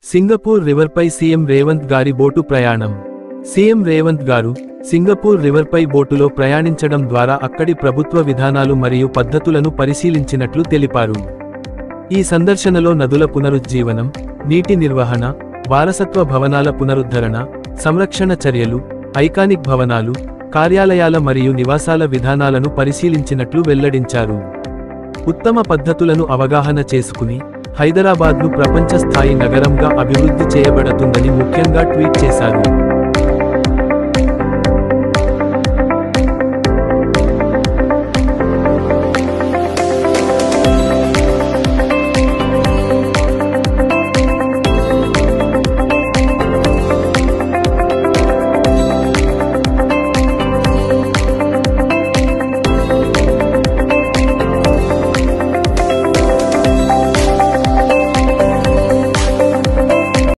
Singapore రివర్పై CM Revanth గారి boat ప్రయాణం. CM Revanth గారు సింగపూర్ రివర్పై బోటులో ప్రయాణించడం ద్వారా అక్కడి ప్రభుత్వ విధానాలు మరియు పద్ధతులను పరిశీలించినట్లు తెలిపారు. ఈ సందర్శనలో నదుల పునరుజ్జీవనం, నీటి నిర్వహణ, వారసత్వ భవనాల పునరుద్ధరణ, సంరక్షణ చర్యలు, ఐకానిక్ భవనాలు, కార్యాలయాల మరియు నివాసాల విధానాలను పరిశీలించినట్లు వెల్లడించారు. ఉత్తమ పద్ధతులను అవగాహన చేసుకుని హైదరాబాద్ను ప్రపంచ స్థాయి నగరంగా అభివృద్ధి చేయబడుతుందని ముఖ్యంగా ట్వీట్ చేశారు.